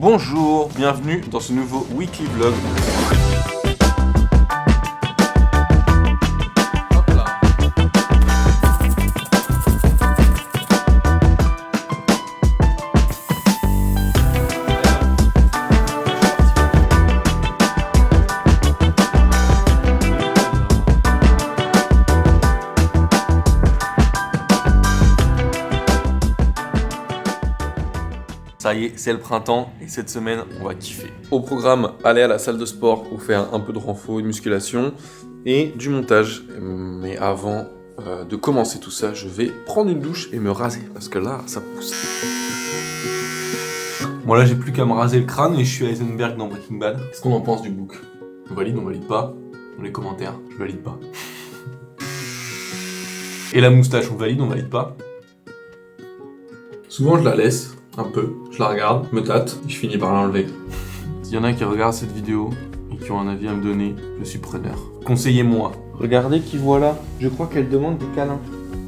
Bonjour, bienvenue dans ce nouveau weekly vlog. Ça y est, c'est le printemps et cette semaine, on va kiffer. Au programme, aller à la salle de sport pour faire un peu de renfort et de musculation et du montage. Mais avant de commencer tout ça, je vais prendre une douche et me raser parce que là, ça pousse. Bon là, j'ai plus qu'à me raser le crâne et je suis Heisenberg dans Breaking Bad. Qu'est-ce qu'on en pense du book? On valide pas? Dans les commentaires, je valide pas. Et la moustache, on valide pas? Souvent, je la laisse. Un peu, je la regarde, me tâte, et je finis par l'enlever. S'il y en a qui regardent cette vidéo et qui ont un avis à me donner, je suis preneur. Conseillez-moi. Regardez qui voit là. Je crois qu'elle demande des câlins.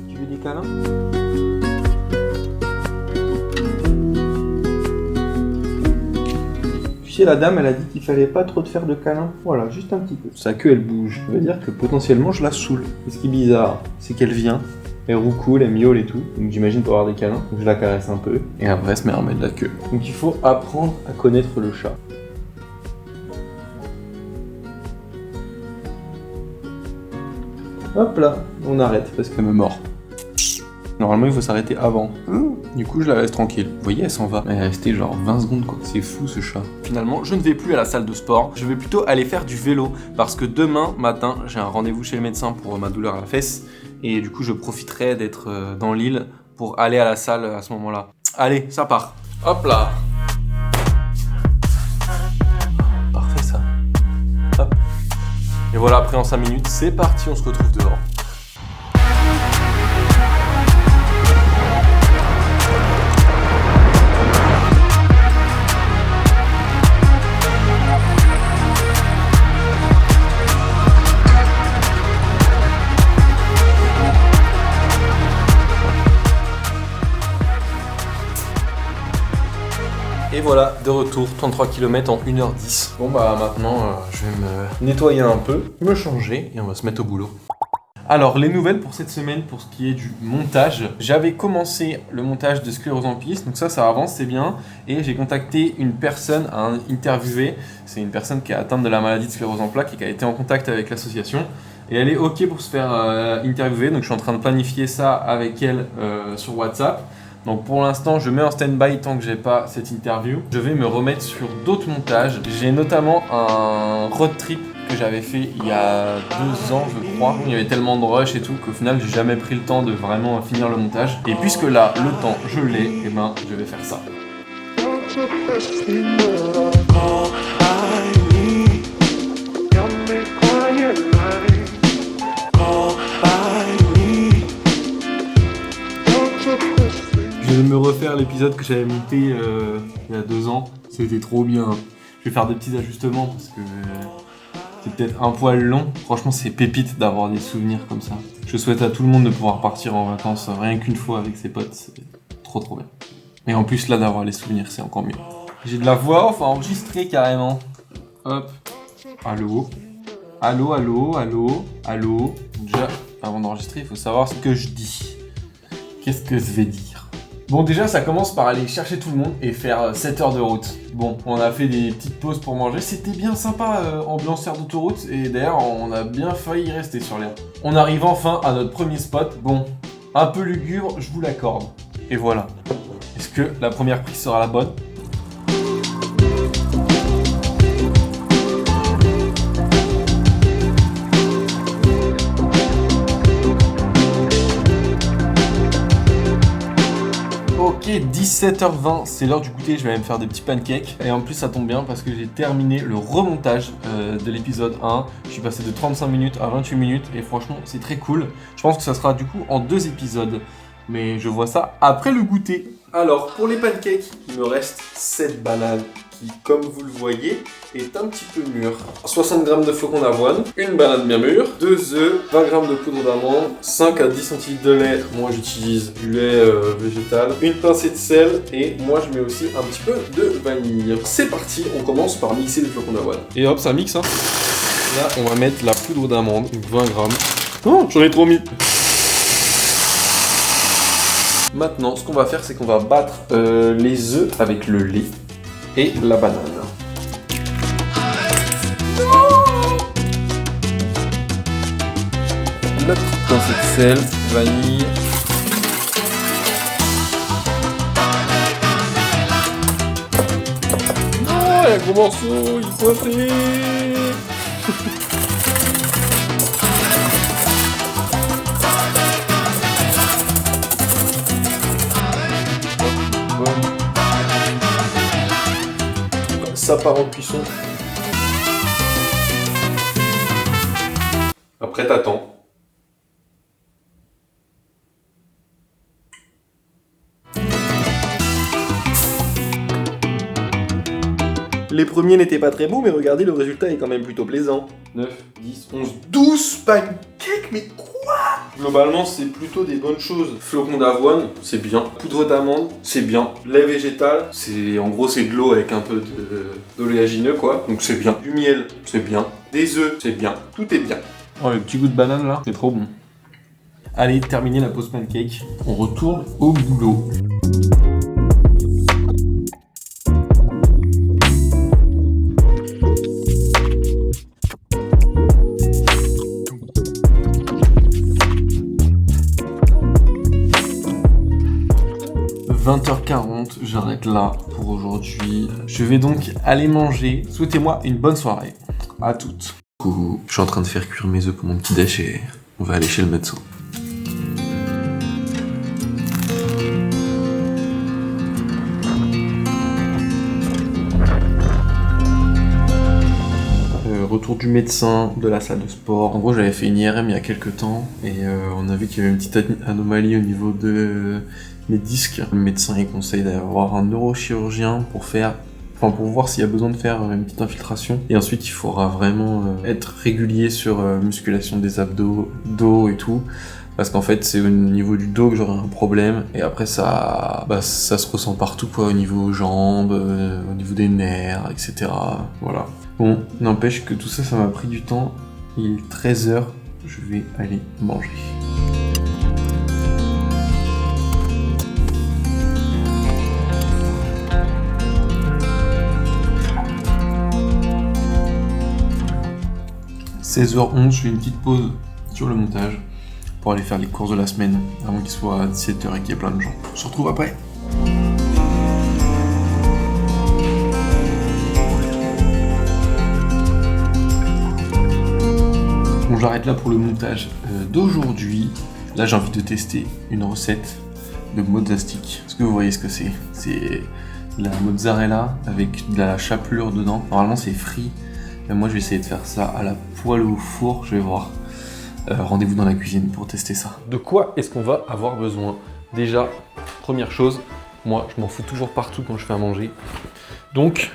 Tu veux des câlins? Tu sais, la dame, elle a dit qu'il fallait pas trop te faire de câlins. Voilà, juste un petit peu. Sa queue, elle bouge. Ça veut dire que potentiellement, je la saoule. Et ce qui est bizarre, c'est qu'elle vient. Elle roucoule, elle miaule et tout, donc j'imagine pour avoir des câlins, donc je la caresse un peu, et après elle se met à remettre de la queue. Donc il faut apprendre à connaître le chat. Hop là, on arrête parce qu'elle me mord. Normalement il faut s'arrêter avant. Du coup je la laisse tranquille. Vous voyez, elle s'en va. Elle est restée genre 20 secondes quoi. C'est fou ce chat. Finalement, je ne vais plus à la salle de sport. Je vais plutôt aller faire du vélo parce que demain matin, j'ai un rendez-vous chez le médecin pour ma douleur à la fesse. Et du coup, je profiterai d'être dans l'île pour aller à la salle à ce moment-là. Allez, ça part. Hop là. Parfait ça. Hop. Et voilà, après en 5 minutes, c'est parti, on se retrouve dehors. Et voilà, de retour, 33 km en 1h10. Bon bah maintenant, je vais me nettoyer un peu, me changer et on va se mettre au boulot. Alors, les nouvelles pour cette semaine, pour ce qui est du montage. J'avais commencé le montage de Sclérose en piste, donc ça avance, c'est bien. Et j'ai contacté une personne à interviewer. C'est une personne qui est atteinte de la maladie de sclérose en plaques et qui a été en contact avec l'association. Et elle est OK pour se faire interviewer, donc je suis en train de planifier ça avec elle sur WhatsApp. Donc pour l'instant, je mets en stand-by tant que j'ai pas cette interview. Je vais me remettre sur d'autres montages. J'ai notamment un road trip que j'avais fait il y a 2 ans, je crois. Il y avait tellement de rush et tout qu'au final, j'ai jamais pris le temps de vraiment finir le montage. Et puisque là, le temps, je l'ai, et ben, je vais faire ça. Je vais me refaire l'épisode que j'avais monté il y a 2 ans. C'était trop bien. Je vais faire des petits ajustements parce que c'est peut-être un poil long. Franchement, c'est pépite d'avoir des souvenirs comme ça. Je souhaite à tout le monde de pouvoir partir en vacances rien qu'une fois avec ses potes. C'est trop bien. Et en plus, là, d'avoir les souvenirs, c'est encore mieux. J'ai de la voix off à enregistrer carrément. Hop. Allô. Déjà, avant d'enregistrer, il faut savoir ce que je dis. Qu'est-ce que je vais dire? Bon, déjà, ça commence par aller chercher tout le monde et faire 7 heures de route. Bon, on a fait des petites pauses pour manger. C'était bien sympa, ambiance aire d'autoroute. Et d'ailleurs, on a bien failli y rester sur l'air. On arrive enfin à notre premier spot. Bon, un peu lugubre, je vous l'accorde. Et voilà. Est-ce que la première prise sera la bonne ? Ok, 17h20, c'est l'heure du goûter, je vais aller me faire des petits pancakes. Et en plus ça tombe bien parce que j'ai terminé le remontage de l'épisode 1. Je suis passé de 35 minutes à 28 minutes et franchement c'est très cool. Je pense que ça sera du coup en 2 épisodes. Mais je vois ça après le goûter. Alors pour les pancakes, il me reste 7 bananes qui, comme vous le voyez, est un petit peu mûr. 60 g de flocons d'avoine, une banane bien mûre, 2 œufs, 20 g de poudre d'amande, 5 à 10 centilitres de lait. Moi j'utilise du lait végétal, une pincée de sel et moi je mets aussi un petit peu de vanille. C'est parti, on commence par mixer les flocons d'avoine. Et hop, ça mixe hein. Là, on va mettre la poudre d'amande, 20 g. Oh, j'en ai trop mis. Maintenant, ce qu'on va faire, c'est qu'on va battre les œufs avec le lait et la banane. La petite pincée de sel, vanille. Oh, il y a un gros morceau, il faut coincé. Ça part en cuisson. Après t'attends. Les premiers n'étaient pas très beaux, mais regardez, le résultat est quand même plutôt plaisant. 9, 10, 11, 12 pancakes, mais quoi? Globalement, c'est plutôt des bonnes choses. Flocons d'avoine, c'est bien. Poudre d'amande, c'est bien. Lait végétal, en gros, c'est de l'eau avec un peu d'oléagineux, quoi. Donc c'est bien. Du miel, c'est bien. Des œufs, c'est bien. Tout est bien. Oh, le petit goût de banane, là, c'est trop bon. Allez, terminer la pause pancake. On retourne au boulot. « 20h40, j'arrête là pour aujourd'hui. Je vais donc aller manger. Souhaitez-moi une bonne soirée. À toutes. Coucou, je suis en train de faire cuire mes œufs pour mon petit déj et on va aller chez le médecin. Retour du médecin, de la salle de sport. En gros, j'avais fait une IRM il y a quelques temps et on a vu qu'il y avait une petite anomalie au niveau de mes disques. Le médecin il conseille d'avoir un neurochirurgien pour voir s'il y a besoin de faire une petite infiltration. Et ensuite, il faudra vraiment être régulier sur musculation des abdos, dos et tout. Parce qu'en fait, c'est au niveau du dos que j'aurai un problème. Et après, ça se ressent partout, quoi, au niveau jambes, au niveau des nerfs, etc. Voilà. Bon, n'empêche que tout ça, ça m'a pris du temps. Il est 13h, je vais aller manger. « 16h11, je fais une petite pause sur le montage pour aller faire les courses de la semaine avant qu'il soit 17h et qu'il y ait plein de gens. On se retrouve après. Bon, j'arrête là pour le montage d'aujourd'hui. Là, j'ai envie de tester une recette de mozza stick. Est-ce que vous voyez ce que c'est? C'est de la mozzarella avec de la chapelure dedans. Normalement, c'est frit. Mais moi, je vais essayer de faire ça à la poêle ou au four. Je vais voir. Rendez-vous dans la cuisine pour tester ça. De quoi est-ce qu'on va avoir besoin? Déjà, première chose, moi je m'en fous toujours partout quand je fais à manger. Donc,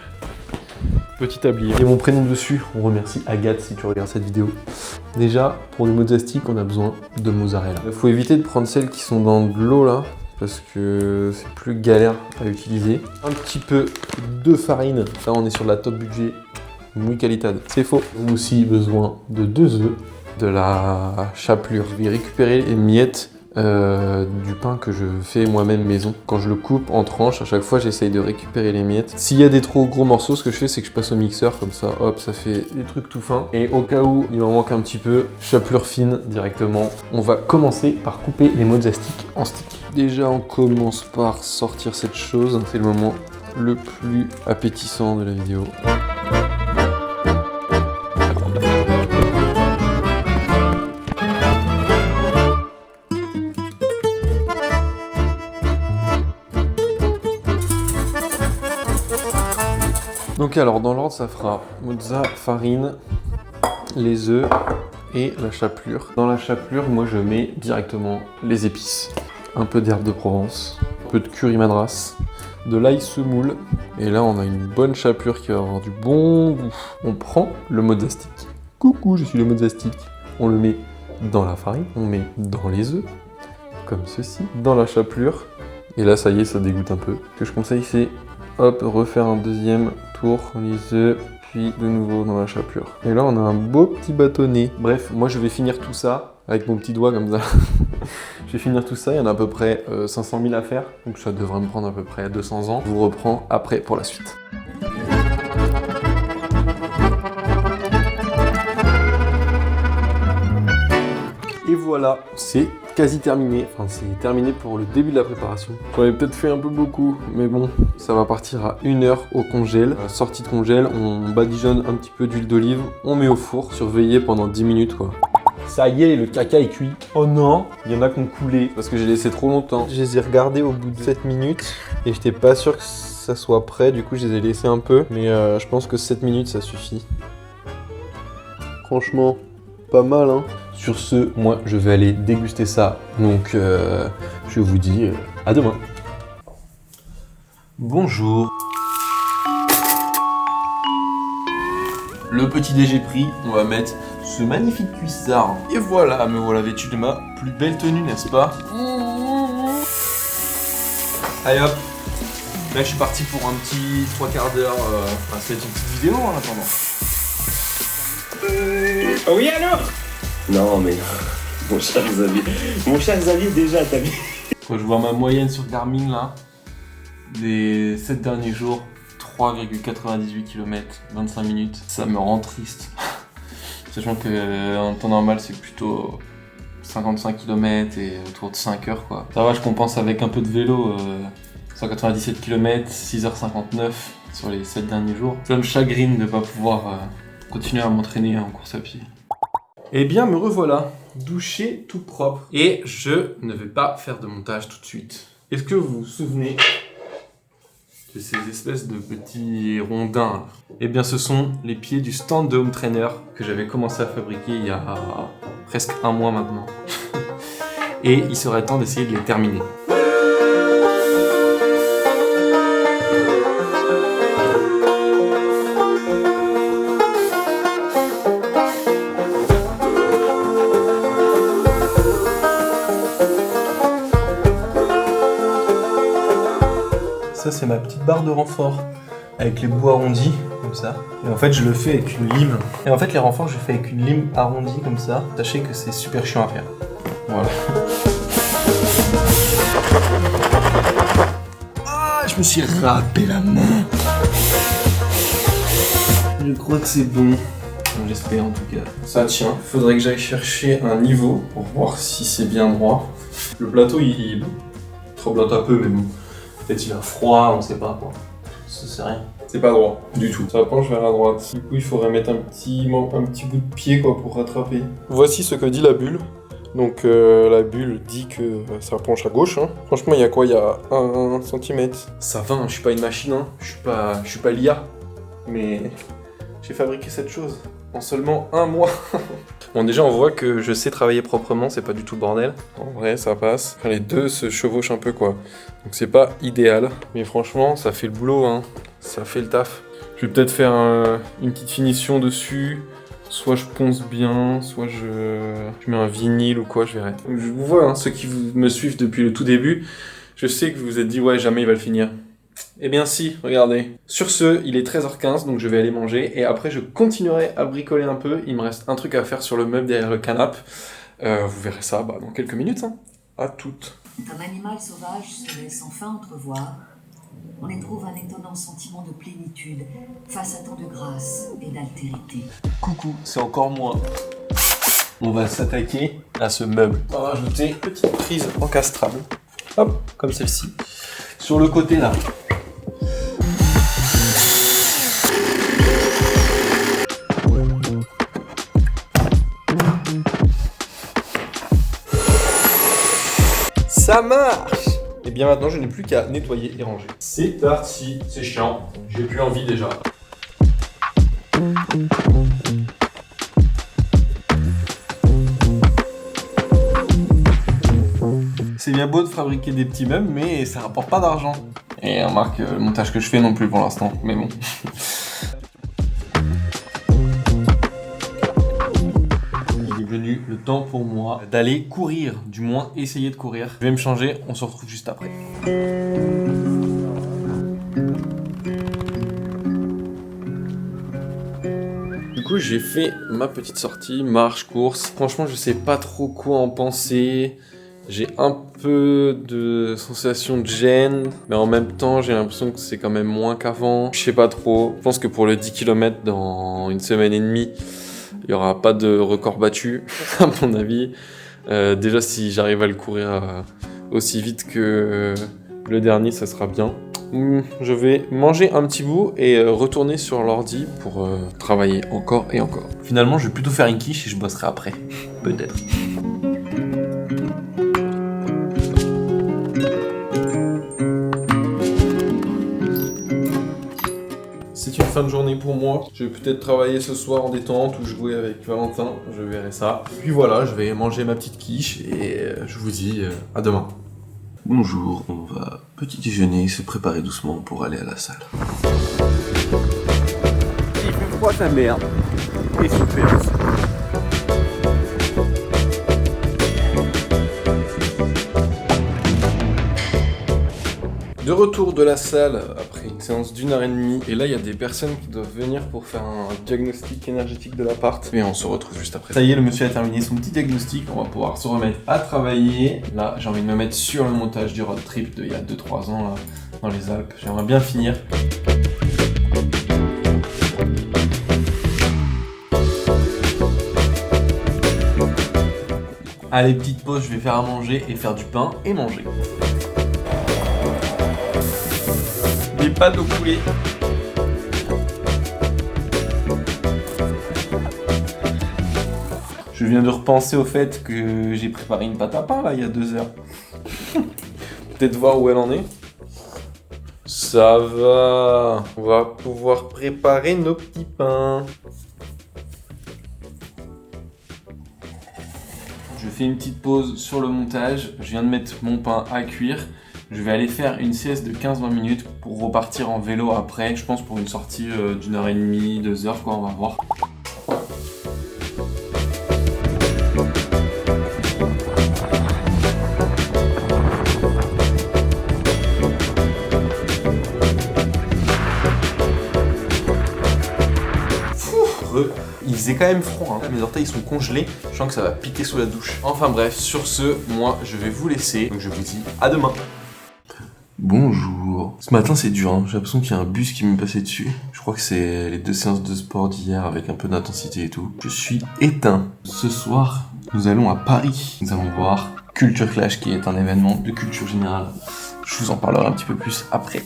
petit tablier. Il y a mon prénom dessus, on remercie Agathe si tu regardes cette vidéo. Déjà, pour les mozza sticks, on a besoin de mozzarella. Il faut éviter de prendre celles qui sont dans de l'eau là, parce que c'est plus galère à utiliser. Un petit peu de farine, là on est sur la top budget, muy qualitad. C'est faux. On a aussi besoin de 2 œufs. De la chapelure. Je vais récupérer les miettes du pain que je fais moi-même maison. Quand je le coupe en tranches, à chaque fois j'essaye de récupérer les miettes. S'il y a des trop gros morceaux, ce que je fais c'est que je passe au mixeur, comme ça hop, ça fait des trucs tout fins. Et au cas où il m'en manque un petit peu, chapelure fine directement. On va commencer par couper les mozza sticks en sticks. Déjà on commence par sortir cette chose, c'est le moment le plus appétissant de la vidéo. Donc alors dans l'ordre ça fera mozza, farine, les œufs et la chapelure. Dans la chapelure moi je mets directement les épices. Un peu d'herbe de Provence, un peu de curry madras, de l'ail semoule. Et là, on a une bonne chapelure qui va avoir du bon goût. On prend le mozzastic. Coucou, je suis le mozzastic. On le met dans la farine, on met dans les œufs, comme ceci, dans la chapelure. Et là, ça y est, ça dégoûte un peu. Ce que je conseille, c'est hop, refaire un deuxième tour dans les œufs, puis de nouveau dans la chapelure. Et là, on a un beau petit bâtonnet. Bref, moi, je vais finir tout ça avec mon petit doigt comme ça. Je vais finir tout ça, il y en a à peu près 500 000 à faire, donc ça devrait me prendre à peu près 200 ans. Je vous reprends après pour la suite. Et voilà, c'est quasi terminé. Enfin, c'est terminé pour le début de la préparation. J'en ai peut-être fait un peu beaucoup, mais bon, ça va partir à 1 heure au congèle. Sortie de congèle, on badigeonne un petit peu d'huile d'olive, on met au four, surveillé pendant 10 minutes quoi. Ça y est, le caca est cuit. Oh non, il y en a qui ont coulé parce que j'ai laissé trop longtemps. Je les ai regardés au bout de 7 minutes et j'étais pas sûr que ça soit prêt. Du coup, je les ai laissés un peu. Mais je pense que 7 minutes, ça suffit. Franchement, pas mal, hein. Sur ce, moi, je vais aller déguster ça. Donc, je vous dis à demain. Bonjour. Le petit déj pris, on va mettre ce magnifique cuissard. Et voilà, me voilà vêtu de ma plus belle tenue, n'est-ce pas? Allez hop. Là, je suis parti pour un petit 3 quarts d'heure. Enfin, ça va être une petite vidéo en attendant. Oh oui, alors? Non, mais mon cher Xavier, déjà, t'as vu? Quand je vois ma moyenne sur Garmin là, des 7 derniers jours, 3,98 km, 25 minutes, ça me rend triste. Sachant qu'en temps normal, c'est plutôt 55 km et autour de 5 heures quoi. Ça va, je compense avec un peu de vélo, 197 km, 6h59 sur les 7 derniers jours. Ça me chagrine de ne pas pouvoir continuer à m'entraîner en course à pied. Eh bien, me revoilà, douché tout propre. Et je ne vais pas faire de montage tout de suite. Est-ce que vous vous souvenez de ces espèces de petits rondins? Eh bien, ce sont les pieds du stand de home trainer que j'avais commencé à fabriquer il y a presque 1 mois maintenant. Et il serait temps d'essayer de les terminer. Ça, c'est ma petite barre de renfort avec les bouts arrondis, comme ça. Et en fait, je le fais avec une lime. Et en fait, les renforts, je fais avec une lime arrondie, comme ça. Sachez que c'est super chiant à faire. Voilà. Ah, je me suis râpé la main. Je crois que c'est bon. J'espère en tout cas. Ça tient. Faudrait que j'aille chercher un niveau pour voir si c'est bien droit. Le plateau, il tremblote un peu, mais bon. Peut-être il a froid, on sait pas quoi. Ça c'est rien. C'est pas droit, du tout. Ça penche vers la droite. Du coup, il faudrait mettre un petit bout de pied quoi pour rattraper. Voici ce que dit la bulle. Donc la bulle dit que ça penche à gauche. Hein. Franchement, il y a quoi? Il y a 1 cm. Ça va, hein, je suis pas une machine. Hein. Je suis pas l'IA. Mais j'ai fabriqué cette chose en seulement 1 mois. Bon, déjà, on voit que je sais travailler proprement, c'est pas du tout le bordel. En vrai, ça passe. Enfin, les deux se chevauchent un peu, quoi. Donc, c'est pas idéal. Mais franchement, ça fait le boulot, hein. Ça fait le taf. Je vais peut-être faire une petite finition dessus. Soit je ponce bien, soit je mets un vinyle ou quoi, je verrai. Donc, je vous vois, hein, ceux qui me suivent depuis le tout début, je sais que vous vous êtes dit, ouais, jamais il va le finir. Eh bien si, regardez. Sur ce, il est 13h15, donc je vais aller manger. Et après, je continuerai à bricoler un peu. Il me reste un truc à faire sur le meuble derrière le canapé. Vous verrez ça dans quelques minutes. Hein. À toutes. Comme animal sauvage se laisse enfin entrevoir, on éprouve un étonnant sentiment de plénitude face à tant de grâce et d'altérité. Coucou, c'est encore moi. On va s'attaquer à ce meuble. On va rajouter une petite prise encastrable. Hop, comme celle-ci. Sur le côté là. Ça marche! Et bien maintenant, je n'ai plus qu'à nettoyer et ranger. C'est parti, c'est chiant, j'ai plus envie déjà. C'est bien beau de fabriquer des petits meubles, mais ça rapporte pas d'argent. Et remarque le montage que je fais non plus pour l'instant, mais bon. Il est venu le temps pour moi d'aller courir, du moins essayer de courir. Je vais me changer, on se retrouve juste après. Du coup, j'ai fait ma petite sortie, marche, course. Franchement, je sais pas trop quoi en penser. J'ai un peu de sensation de gêne, mais en même temps, j'ai l'impression que c'est quand même moins qu'avant. Je sais pas trop. Je pense que pour le 10 km dans une semaine et demie, il y aura pas de record battu, à mon avis. Déjà, si j'arrive à le courir aussi vite que le dernier, ça sera bien. Je vais manger un petit bout et retourner sur l'ordi pour travailler encore et encore. Finalement, je vais plutôt faire une quiche et je bosserai après. Peut-être. C'est une fin de journée pour moi. Je vais peut-être travailler ce soir en détente ou jouer avec Valentin. Je verrai ça. Puis voilà, je vais manger ma petite quiche et je vous dis à demain. Bonjour, on va petit déjeuner, se préparer doucement pour aller à la salle. Il fait froid ta mère. Et super. De retour de la salle après une séance d'1h30. Et là, il y a des personnes qui doivent venir pour faire un diagnostic énergétique de l'appart. Et on se retrouve juste après. Ça y est, le monsieur a terminé son petit diagnostic. On va pouvoir se remettre à travailler. Là, j'ai envie de me mettre sur le montage du road trip d'il y a 2-3 ans là, dans les Alpes. J'aimerais bien finir. Allez, petite pause, je vais faire à manger et faire du pain et manger. Des pâtes au poulet. Je viens de repenser au fait que j'ai préparé une pâte à pain là il y a 2 heures. Peut-être voir où elle en est. Ça va. On va pouvoir préparer nos petits pains. Je fais une petite pause sur le montage. Je viens de mettre mon pain à cuire. Je vais aller faire une sieste de 15-20 minutes pour repartir en vélo après. Je pense pour une sortie d'1h30, 2 heures quoi, on va voir. Il faisait quand même froid, hein. Mes orteils sont congelés, je sens que ça va piquer sous la douche. Enfin bref, sur ce, moi je vais vous laisser, donc je vous dis à demain. Bonjour. Ce matin c'est dur, hein. J'ai l'impression qu'il y a un bus qui m'est passé dessus. Je crois que c'est les 2 séances de sport d'hier avec un peu d'intensité et tout. Je suis éteint. Ce soir, nous allons à Paris. Nous allons voir Culture Clash qui est un événement de culture générale. Je vous en parlerai un petit peu plus après.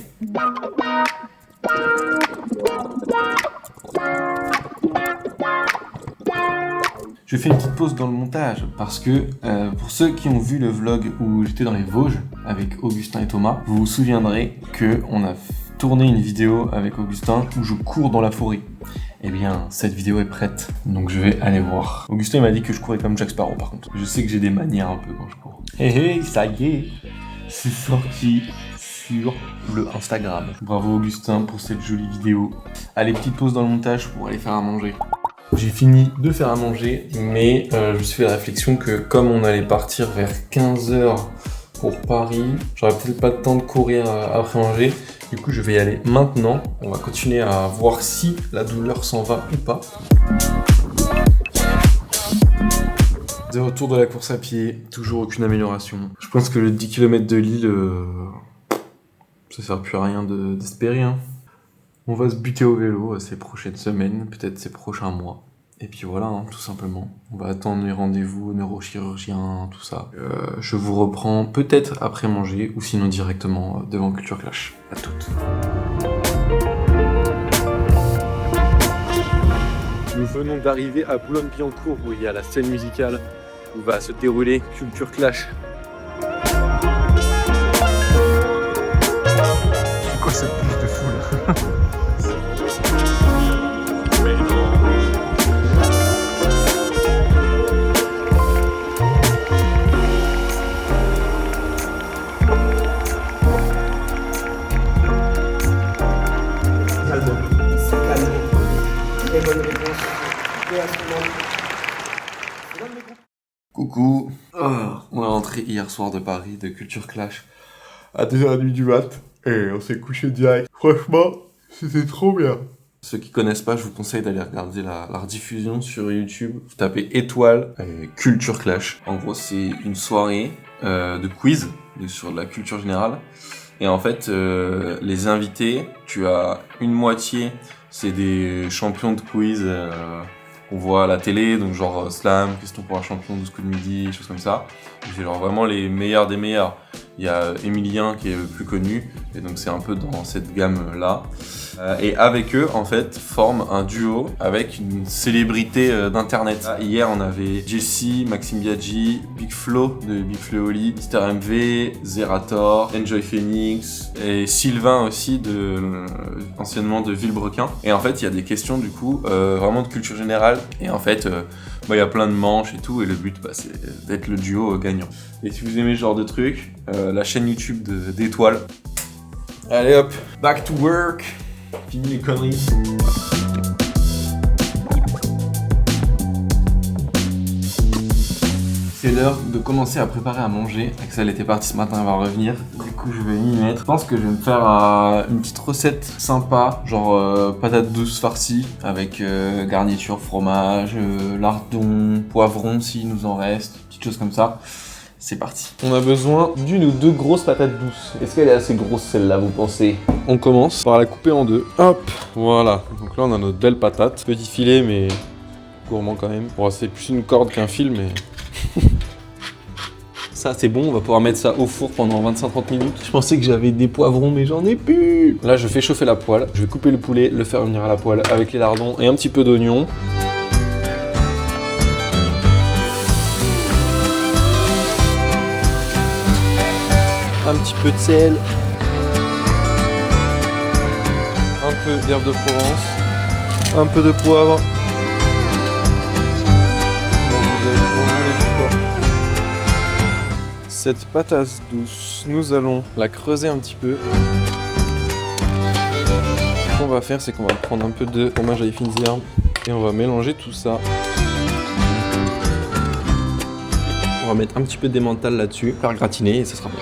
Je fais une petite pause dans le montage parce que pour ceux qui ont vu le vlog où j'étais dans les Vosges avec Augustin et Thomas, vous vous souviendrez qu'on a tourné une vidéo avec Augustin où je cours dans la forêt. Eh bien, cette vidéo est prête, donc je vais aller voir. Augustin m'a dit que je courais comme Jack Sparrow par contre. Je sais que j'ai des manières un peu quand je cours. Hé, ça y est, c'est sorti sur le Instagram. Bravo Augustin pour cette jolie vidéo. Allez, petite pause dans le montage pour aller faire à manger. J'ai fini de faire à manger, mais je me suis fait la réflexion que comme on allait partir vers 15h pour Paris, j'aurais peut-être pas le temps de courir après manger. Du coup, je vais y aller maintenant. On va continuer à voir si la douleur s'en va ou pas. De retour de la course à pied, toujours aucune amélioration. Je pense que le 10 km de Lille, ça sert plus à rien d'espérer, hein. On va se buter au vélo ces prochaines semaines, peut-être ces prochains mois. Et puis voilà, hein, tout simplement. On va attendre les rendez-vous, neurochirurgien, tout ça. Je vous reprends peut-être après manger, ou sinon directement devant Culture Clash. À toutes. Nous venons d'arriver à Boulogne-Billancourt, où il y a la scène musicale, où va se dérouler Culture Clash. C'est quoi cette bouche de foule? Les bonnes réponses. Et à ce moment, Coucou. On est rentré hier soir de Paris, de Culture Clash, à 2h30 du mat, et on s'est couché direct. Franchement, c'était trop bien. Ceux qui connaissent pas, je vous conseille d'aller regarder la rediffusion sur YouTube. Vous tapez étoile Culture Clash. En gros, c'est une soirée de quiz sur de la culture générale. Et en fait, les invités, tu as une moitié, c'est des champions de quiz qu'on voit à la télé, donc genre Slam, Question pour un champion, 12 coups de midi, choses comme ça. C'est genre vraiment les meilleurs des meilleurs. Il y a Emilien qui est le plus connu, et donc c'est un peu dans cette gamme-là. Et avec eux, en fait, forment un duo avec une célébrité d'internet. Hier, on avait Jessie, Maxime Biaggi, Big Flo de Big Flo Oli, Mister MV, Zerator, Enjoy Phoenix et Sylvain aussi, anciennement de Villebrequin. Et en fait, il y a des questions du coup vraiment de culture générale. Et en fait, il y a plein de manches et tout, et le but, c'est d'être le duo gagnant. Et si vous aimez ce genre de truc, la chaîne YouTube d'Étoile. Allez hop, back to work. Fini les conneries. C'est l'heure de commencer à préparer à manger. Axel était parti ce matin, elle va revenir. Du coup, je vais m'y mettre. Je pense que je vais me faire une petite recette sympa, genre patates douces farcies avec garniture, fromage, lardon, poivron s'il nous en reste, petites choses comme ça. C'est parti. On a besoin d'une ou deux grosses patates douces. Est-ce qu'elle est assez grosse celle-là, vous pensez? On commence par la couper en deux. Hop, voilà. Donc là, on a notre belle patate. Petit filet, mais gourmand quand même. Bon, c'est plus une corde qu'un fil, mais... Ça, c'est bon. On va pouvoir mettre ça au four pendant 25-30 minutes. Je pensais que j'avais des poivrons, mais j'en ai plus. Là, je fais chauffer la poêle. Je vais couper le poulet, le faire venir à la poêle avec les lardons et un petit peu d'oignon. Un petit peu de sel, un peu d'herbe de Provence, un peu de poivre. Cette patate douce, nous allons la creuser un petit peu. Ce qu'on va faire, c'est qu'on va prendre un peu de fromage à fines herbes et on va mélanger tout ça. On va mettre un petit peu d'emmental là-dessus, faire gratiner et ça sera bon.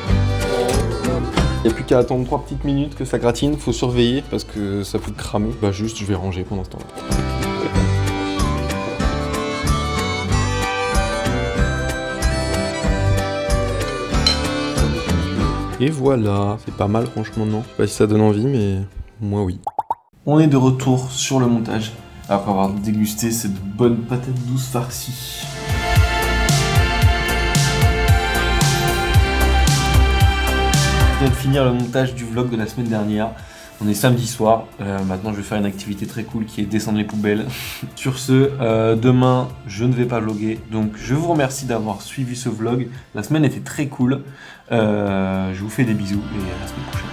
Il n'y a plus qu'à attendre 3 petites minutes que ça gratine, faut surveiller parce que ça peut cramer. Bah juste, je vais ranger pendant ce temps-là. Et voilà, c'est pas mal franchement, non? Je sais pas si ça donne envie, mais moi oui. On est de retour sur le montage, après avoir dégusté cette bonne patate douce farcie. Je viens de finir le montage du vlog de la semaine dernière. On est samedi soir. Maintenant, je vais faire une activité très cool qui est descendre les poubelles. Sur ce, demain, je ne vais pas vlogger. Donc, je vous remercie d'avoir suivi ce vlog. La semaine était très cool. Je vous fais des bisous et à la semaine prochaine.